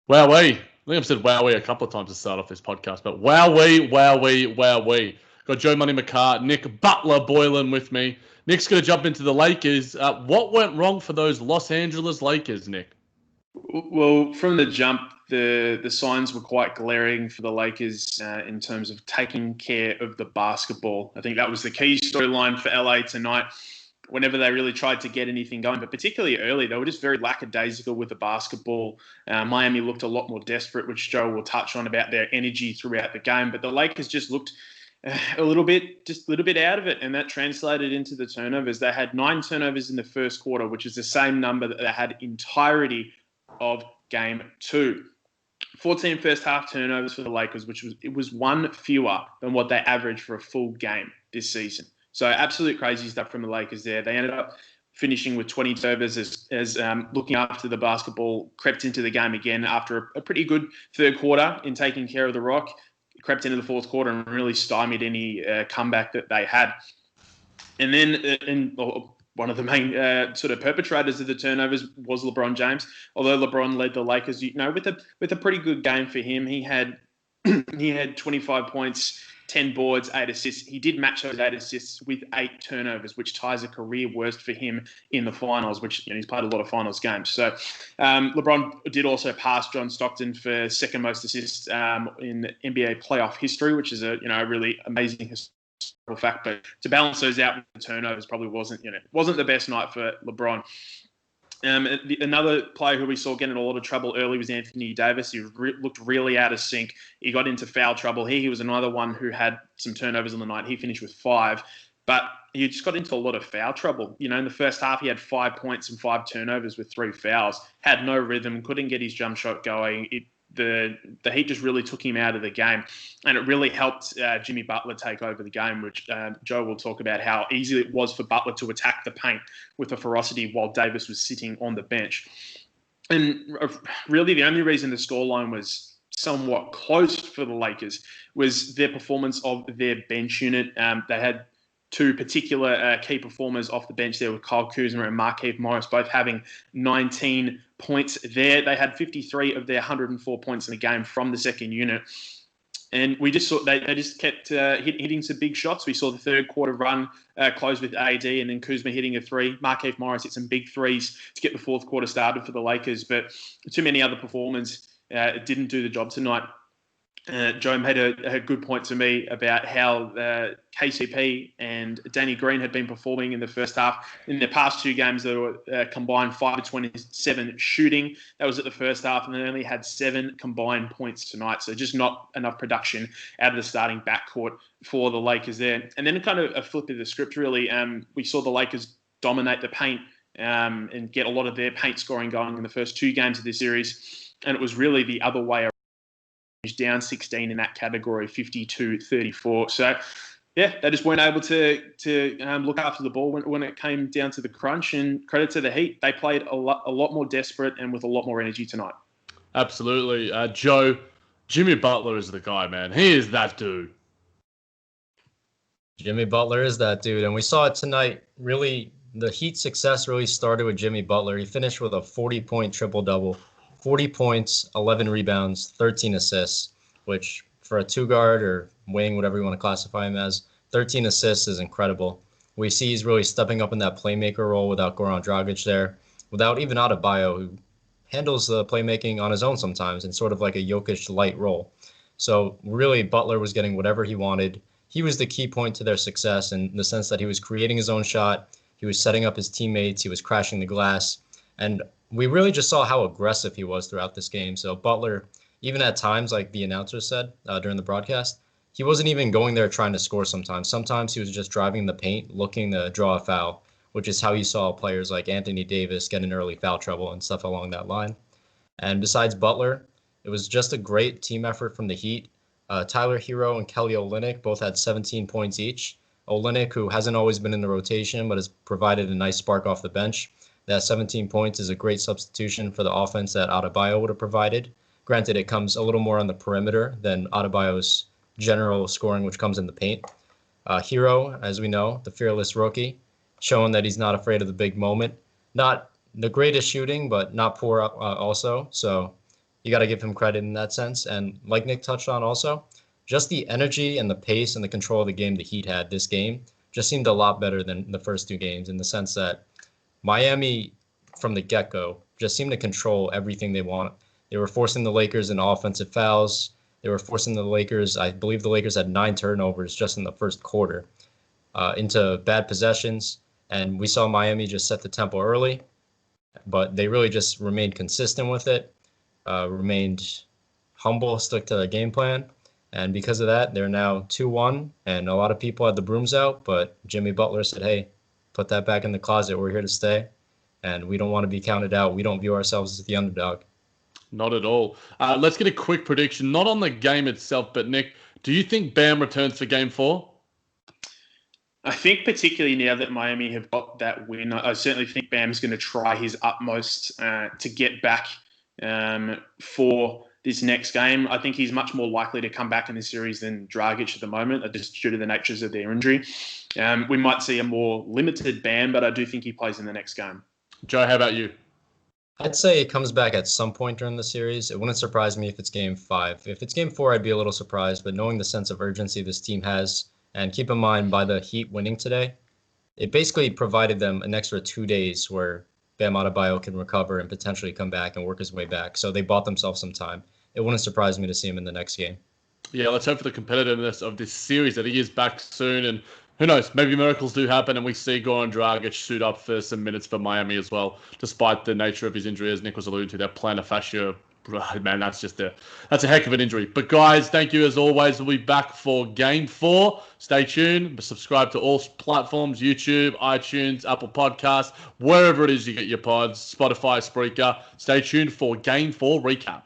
Wowee. I think I've said wowee a couple of times to start off this podcast, but wowee, wowee, wowee. Got Joe Money McCart, Nick Butler Boylan with me. Nick's going to jump into the Lakers. What went wrong for those Los Angeles Lakers, Nick? Well, from the jump, the signs were quite glaring for the Lakers in terms of taking care of the basketball. I think that was the key storyline for LA tonight. Whenever they really tried to get anything going, but particularly early, they were just very lackadaisical with the basketball. Miami looked a lot more desperate, which Joe will touch on about their energy throughout the game. But the Lakers just looked a little bit out of it, and that translated into the turnovers. They had 9 turnovers in the first quarter, which is the same number that they had entirety of game 2. 14 first half turnovers for the Lakers, which was one fewer than what they averaged for a full game this season. So absolute crazy stuff from the Lakers there. They ended up finishing with 20 turnovers as looking after the basketball crept into the game again after a pretty good third quarter in taking care of the rock. Crept into the fourth quarter and really stymied any comeback that they had. And then one of the main sort of perpetrators of the turnovers was LeBron James. Although LeBron led the Lakers, with a pretty good game for him. He had 25 points, 10 boards, 8 assists. He did match those 8 assists with 8 turnovers, which ties a career worst for him in the finals, which he's played a lot of finals games. So LeBron did also pass John Stockton for second most assists in NBA playoff history, which is a really amazing historical fact. But to balance those out with the turnovers probably wasn't the best night for LeBron. Another player who we saw getting in a lot of trouble early was Anthony Davis. He looked really out of sync. He got into foul trouble. He was another one who had some turnovers on the night. He finished with 5, but he just got into a lot of foul trouble. In the first half, he had 5 points and 5 turnovers with 3 fouls. Had no rhythm, couldn't get his jump shot going. The Heat just really took him out of the game, and it really helped Jimmy Butler take over the game, which Joe will talk about how easy it was for Butler to attack the paint with a ferocity while Davis was sitting on the bench. And really the only reason the scoreline was somewhat close for the Lakers was their performance of their bench unit. They had 2 particular key performers off the bench there with Kyle Kuzma and Markieff Morris, both having 19 points there. They had 53 of their 104 points in the game from the second unit. And we just saw they just kept hitting some big shots. We saw the third quarter run close with AD and then Kuzma hitting a 3. Markieff Morris hit some big 3s to get the fourth quarter started for the Lakers. But too many other performers didn't do the job tonight. Joe made a good point to me about how KCP and Danny Green had been performing in the first half. In their past 2 games, they were combined 5 of 27 shooting. That was at the first half, and they only had 7 combined points tonight. So just not enough production out of the starting backcourt for the Lakers there. And then kind of a flip of the script, really. We saw the Lakers dominate the paint and get a lot of their paint scoring going in the first 2 games of this series. And it was really the other way around. Down 16 in that category, 52-34. So, yeah, they just weren't able to look after the ball when it came down to the crunch. And credit to the Heat, they played a lot more desperate and with a lot more energy tonight. Absolutely. Joe, Jimmy Butler is the guy, man. He is that dude. Jimmy Butler is that dude. And we saw it tonight. Really, the Heat's success really started with Jimmy Butler. He finished with a 40-point triple-double. 40 points, 11 rebounds, 13 assists, which for a 2-guard or wing, whatever you want to classify him as, 13 assists is incredible. We see he's really stepping up in that playmaker role without Goran Dragic there, without even Adebayo, who handles the playmaking on his own sometimes in sort of like a Jokic light role. So really, Butler was getting whatever he wanted. He was the key point to their success in the sense that he was creating his own shot, he was setting up his teammates, he was crashing the glass, and we really just saw how aggressive he was throughout this game. So Butler, even at times, like the announcer said during the broadcast, he wasn't even going there trying to score sometimes. Sometimes he was just driving the paint, looking to draw a foul, which is how you saw players like Anthony Davis get in early foul trouble and stuff along that line. And besides Butler, it was just a great team effort from the Heat. Tyler Hero and Kelly Olynyk both had 17 points each. Olynyk, who hasn't always been in the rotation, but has provided a nice spark off the bench. That 17 points is a great substitution for the offense that Adebayo would have provided. Granted, it comes a little more on the perimeter than Adebayo's general scoring, which comes in the paint. Hero, as we know, the fearless rookie, showing that he's not afraid of the big moment. Not the greatest shooting, but not poor also. So, you got to give him credit in that sense. And like Nick touched on also, just the energy and the pace and the control of the game the Heat had this game just seemed a lot better than the first 2 games, in the sense that Miami, from the get-go, just seemed to control everything they want. They were forcing the Lakers into offensive fouls. They were forcing the Lakers, I believe the Lakers had 9 turnovers just in the first quarter, into bad possessions. And we saw Miami just set the tempo early, but they really just remained consistent with it, remained humble, stuck to their game plan. And because of that, they're now 2-1, and a lot of people had the brooms out, but Jimmy Butler said, hey, put that back in the closet. We're here to stay, and we don't want to be counted out. We don't view ourselves as the underdog. Not at all. Let's get a quick prediction, not on the game itself, but Nick, do you think Bam returns for Game 4? I think particularly now that Miami have got that win, I certainly think Bam's going to try his utmost to get back for this next game. I think he's much more likely to come back in the series than Dragic at the moment, just due to the natures of their injury. We might see a more limited Bam, but I do think he plays in the next game. Joe, how about you? I'd say it comes back at some point during the series. It wouldn't surprise me if it's Game 5. If it's Game 4, I'd be a little surprised, but knowing the sense of urgency this team has, and keep in mind, by the Heat winning today, it basically provided them an extra 2 days where Bam Adebayo can recover and potentially come back and work his way back. So they bought themselves some time. It wouldn't surprise me to see him in the next game. Yeah, let's hope for the competitiveness of this series that he is back soon. And who knows, maybe miracles do happen and we see Goran Dragic suit up for some minutes for Miami as well, despite the nature of his injury, as Nick was alluding to, that plantar fascia. Man, that's a heck of an injury. But guys, thank you as always. We'll be back for Game 4. Stay tuned. Subscribe to all platforms, YouTube, iTunes, Apple Podcasts, wherever it is you get your pods, Spotify, Spreaker. Stay tuned for Game 4 recap.